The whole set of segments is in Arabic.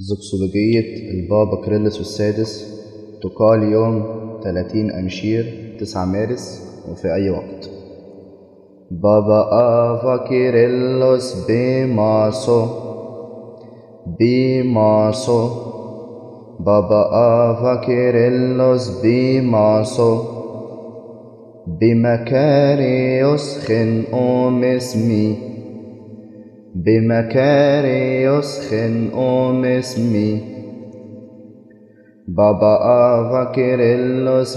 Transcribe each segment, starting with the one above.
زوكسولوجية البابا كيرلس السادس تقال يوم 30 أمشير 9 مارس وفي أي وقت. بابا آفا كيرلس بيماسو بابا آفا كيرلس بمكاريوس خنقوم اسمي بابا آفا كيرلس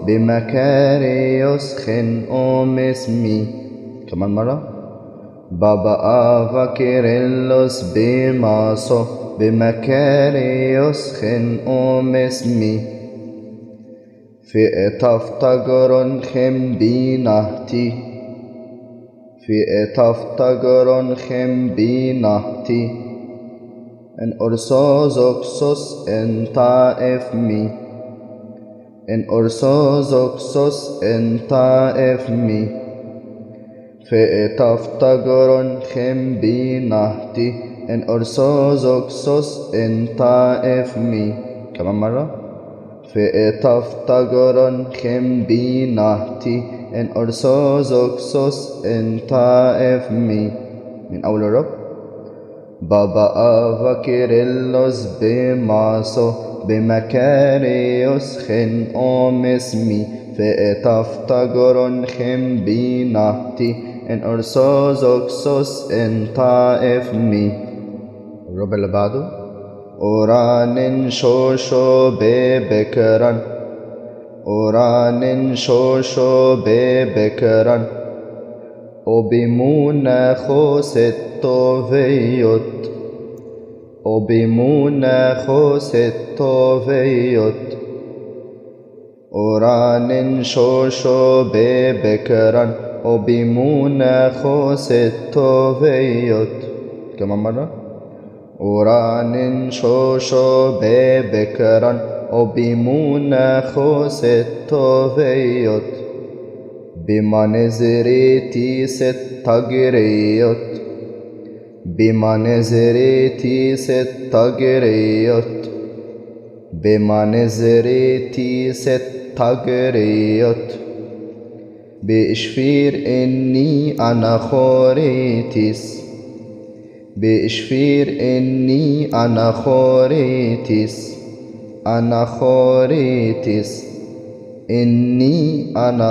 بمكاريوس خنقوم اسمي. كمان مرة. بابا آفا كيرلس بمكاريوس خنقوم اسمي. في تفتقرن خم بينهتي ان أرثوذكسوس انت افمي في تفتقرن خم بينهتي ان أرثوذكسوس انت افمي. كمان مرة. في تفتقرن خم بينهتي ان أرثوذكسوس انت افمي. من أول الرب. بابا آفا كيرلس بمكاريوس خنقوم اسمي في تفتقرن خم بينهتي ان أرثوذكسوس انت افمي. الرب اللي بعده. أورانن شوشو ببكران وبمناخوس الطوفيوت أورانن شوشو ببكران وبمناخوس الطوفيوت. كمان مرة. أورانن شوشو ببكران وبمناخوس الطوفيوت بمنزريتي ستغريوت بإشفير إني أنا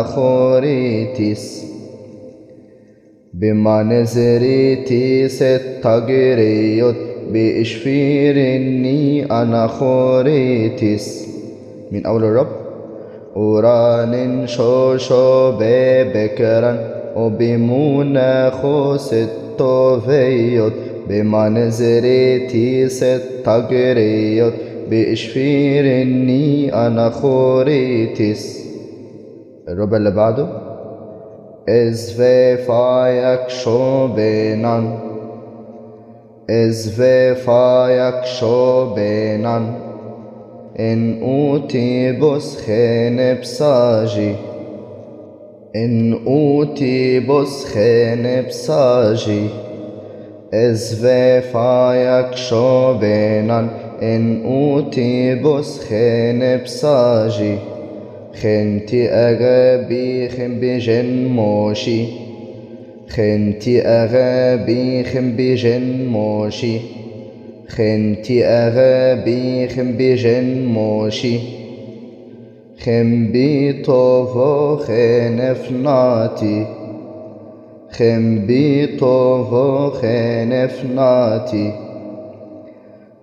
خوريتيس بمنزريتي ستغريوت بإشفير إني أنا خوريتيس. من أول الرب. أورانن شوشو ببكران وبمناخوس الطوفيوت بمنزريتي ستغريوت بإشفير إني أنا خوريتيس. الرب اللي بعده. إزفافايك شوبينان إن أوتيبوس خنبساجي إزفافايك شوبينان إن أوتيبوس خنبساجي خنتي أغابي خن بجن موشي خنتي أغابي خن بجن موشي خن بيطوفو خنفناتي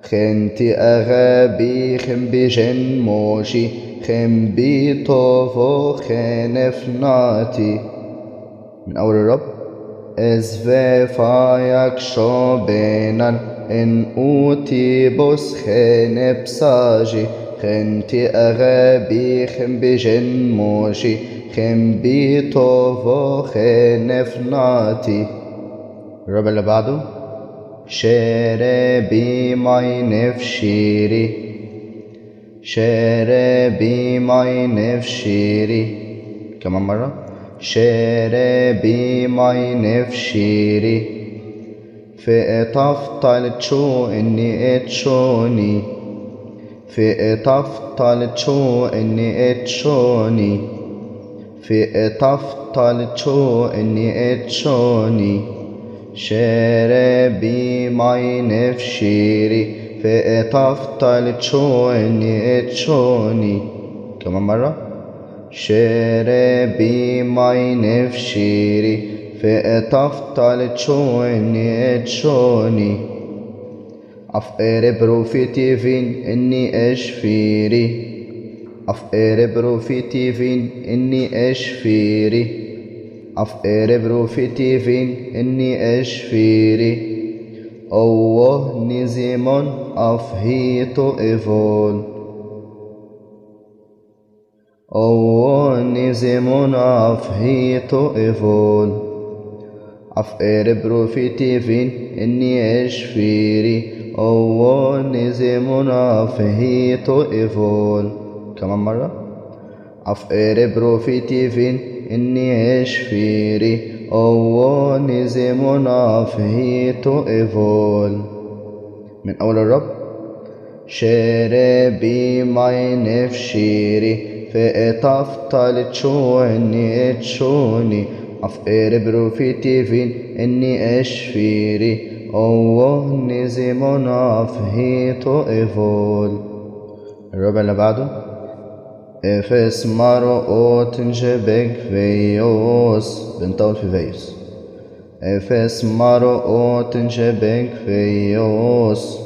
خنتي أغابي خن بجن موشي خن بيطوفو خنفناتي. من أول الرب. إزفافايك شوبينان إن أوتيبوس خنبساجي خنتي أغابي خن بجن موشي خن بيطوفو خنفناتي. الرب اللي بعده. شربي ماي نفشيري. كمان مرة. شربي ماي نفشيري في تفضل تشو إني اتشوني في تفضل تشو إني اتشوني في تفضل تشو إني اتشوني شربي ماي نفشيري في تفضل تشو إني اتشوني. كمان مرة شربي ماي نفشيري في تفضل تشو إني اتشوني أفقر بروفيتي فين إني أشفيري أفقر بروفيتي فين إني أشفيري أفقر بروفيتي فين إني أشفيري أوه نزيمون أفهيتو إيفول أوه نزيمون أفهيتو إيفول أفقر بروفيتي فين إني أشفيري أوه نزيمون أفهيتو إيفول. كمان مرة أفقر بروفيتي فين إني أشفيري أوه نزيمون أفهيتو إيفول. من أول الرب شربي ماي نفشيري في تفضل تشو إني اتشوني أفقر بروفيتي فين إني أشفيري أوه نزيمون أفهيتو إيفول. الربع اللي بعده إفس مرقوت جبك فيوس بنطول في فيوس إفس مرقوت جبك فيوس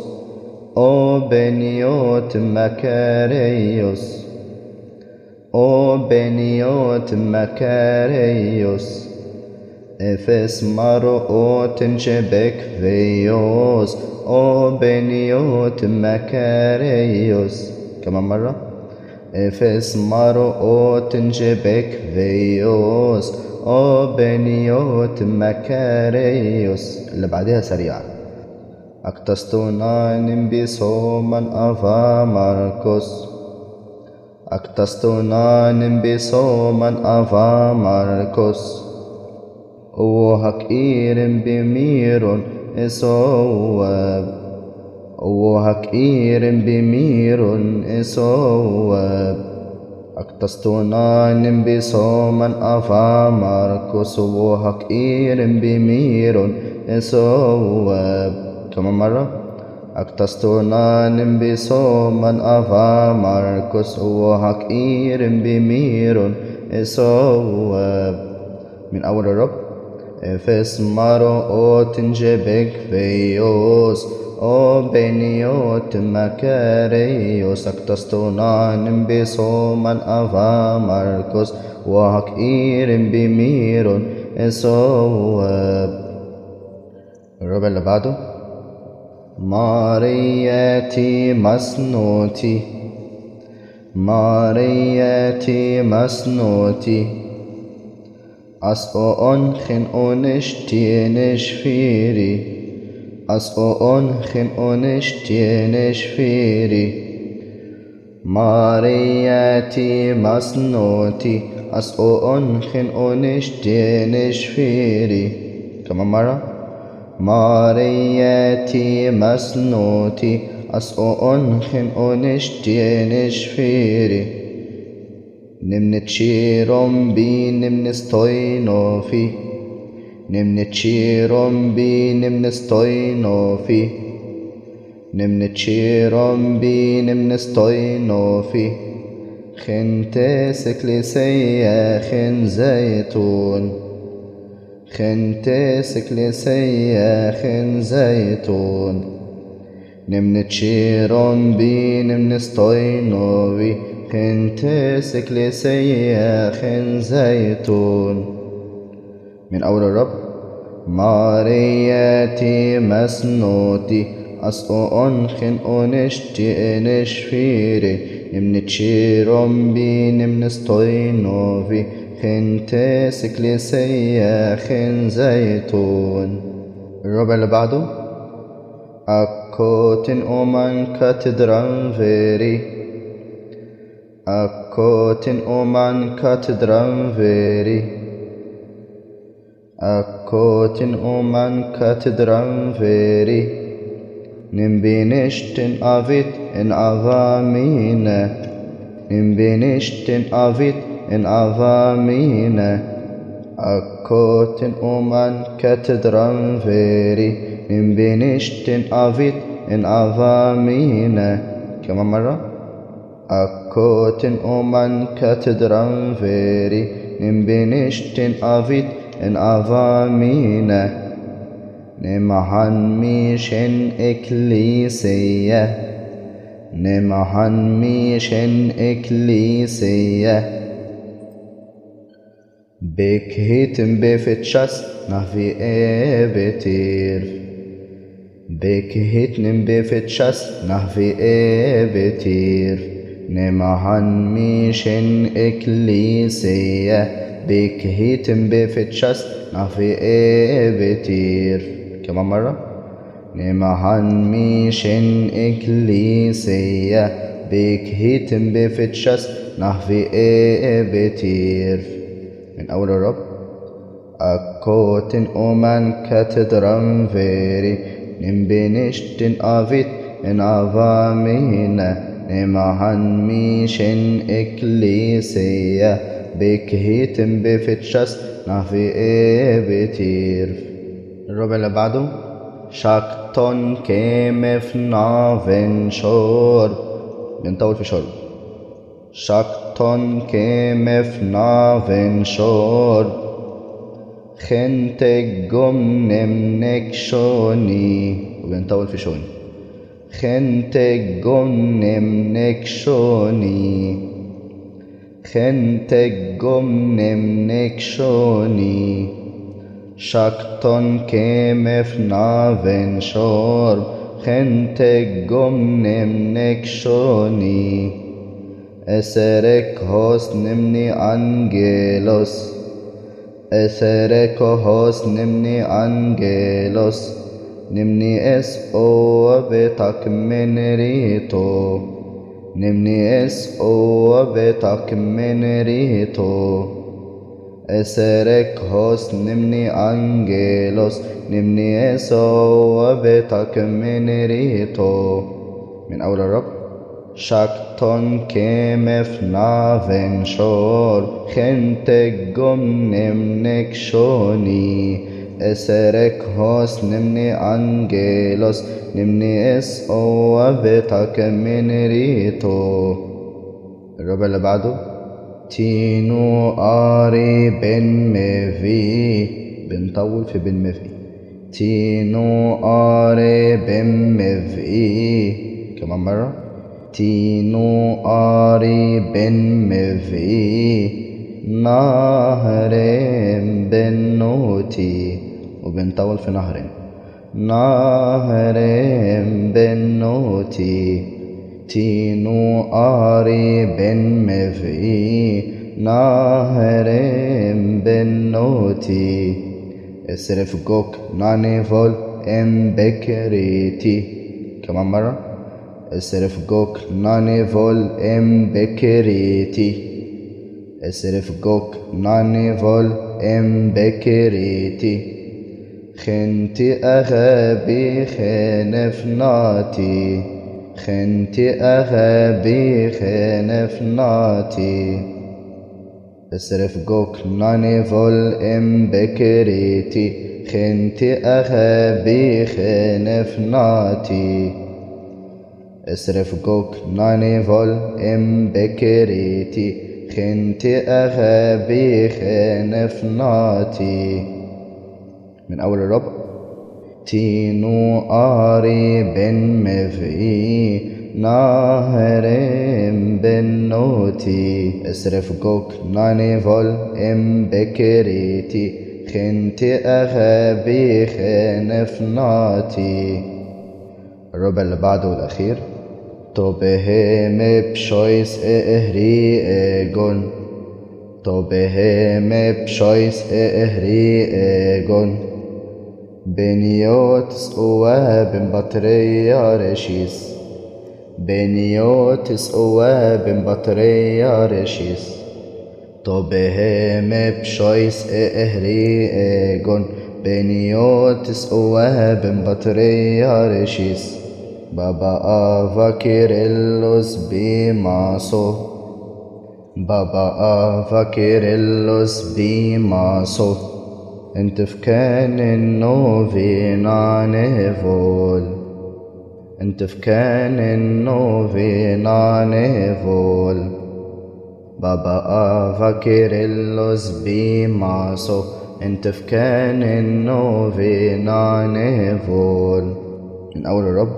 أو بنيوت مكاريوس أو بنيوت مكاريوس إفس مرقوت جبك فيوس أو بنيوت مكاريوس. كمان مرة إفس مرقوت جبك فيوس أو بنيوت مكاريوس. اللي بعدها سريعا أكتستونان بصومن أفا ماركوس أكتستونان بصومن أفا ماركوس وهكير بمير إصواب وهكير بمير إصواب أكتستونان بصومن أفا ماركوس وهكير بمير إصواب. كمان مرة أكتستونان بصومن أفا ماركوس وهكير بمير إصواب. من أول الرب إفس مرقوت جبك فيوس أو بنيوت مكاريوس أكتستونان بصومن أفا ماركوس وهكير بمير إصواب. الربع اللي بعده مارياتي مسنوتي مارياتي مسنوتي أسؤون خن أونشتي نشفيري أسؤون خن أونشتي نشفيري مارياتي مسنوتي أسؤون خن أونشتي نشفيري. كمان مرة مارياتي مسنوتي أسؤون خن أونشتي نشفيري نمنتشيرم بي نمنستوينوفي نمنتشيرم بي نمنستوينوفي نمنتشيرم بي نمنستوينوفي خنتسك لسيا خن زيتون خنتسك لسيا خن زيتون نمنتشيرم بي نمنستوينوفي خنتسك لسيا خن زيتون. من أول الرب مارياتي مسنوتي أسؤون خن أونشتي نشفيري نمنتشيرم بي نمنستوينوفي خنتسك لسيا خن زيتون. الربع اللي بعده أكوتن أومان كاتدران فيري أكوتن أومان كاتدران فيري Akkotin oman katedran veri, nimbinishtin avit in avamina, nimbinishtin avit in avamina. Akkotin oman katedran veri, nimbinishtin avit in avamina. كمان مرة. Akkotin oman katedran veri, nimbinishtin avit in avamina. Nemahan mishen ekklesia, nemahan mishen ekklesia. Bekhitin befetchas nahvi ebetir, bekhitin befetchas nahvi ebetir. Nemahan mishen ekklesia, bekhitin befetchas nahvi ebetir. كمان مرة. نمحن ميشن إكليسيا بكهيتن بفتشس نحفي إبتير. من أول الرب. أكوتن أومن كاتدران فيري نمبنشتن أفيت إن أفامينا. نمحن ميشن إكليسيا بكهيتن بفتشس نحفي إبتير. الربع اللي بعده. شاكتون كيمف نافن شور، بنطول في شرب. شاكتون كيمف نافن شور، خنتك جم نمنك شوني، وبنطول في شوني. خنتك جم نمنك شوني، خنتك جم نمنك شوني. شاكتون كيمف نافن شور، خنتك جم نمنك شوني. أسرك هوس نمني أنجيلوس، أسرك هوس نمني أنجيلوس. نمني اس او بتاك من ريتو، نمني اس او بتاك من ريتو. أسرك هوس نمني أنجيلوس، نمني اسو بتاك من ريتو. من أول الرب. شاكتون كيمف نافن شور، خنتك جم نمنك شوني. أسرك هوس نمني أنجيلوس، نمني اسو بتاك من ريتو. الربع اللي بعده. تينو آري بن مفي، بنطول في بن مفي. تينو آري بن مفي. كمان مرة. تينو آري بن مفي، نهر بن نوتي، وبنطول في نهر. نهر بن نوتي. تينو آري بن مفي، نهر بن نوتي. اسرف جوك نانيفول ام بكريتي. كمان مرة. اسرف جوك نانيفول ام بكريتي. اسرف جوك نانيفول ام بكريتي. خنتي أغابي خنفناتي، خنتي أغابي خنفناتي. اسرف جوك نانيفول ام بكريتي، خنتي أغابي خنفناتي. اسرف جوك نانيفول ام بكريتي، خنتي أغابي خنفناتي. من أول الربع. تينو آري بن مفي، نهر بن نوتي. اسرف جوك نانيفول ام بكريتي، خنتي أغابي خنفناتي. الربع اللي بعده والأخير. توبهم بشويس اهري ايجون، توبهم بشويس اهري ايجون. بنيوتس اواب بطريا رشيس، بنيوتس اواب بطريا رشيس. Tobehem pshois ehri egon beniotis oabem batrei hareshis Baba avakirellos bimaso Baba avakirellos bimaso انت كان النوفينا نيفول انت كان النوفينا نيفول بابا افاكيرلوس بيماسو انت كان النوفينا نيفول من اول الرب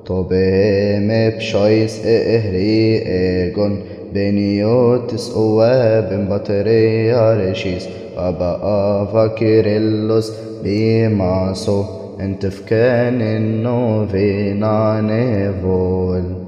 طوبهم بشويس اهري ايجون بنيوتس اواب بطري هارشيس بابا افاكيرلوس بيماسو انت كان النوفينا نيفول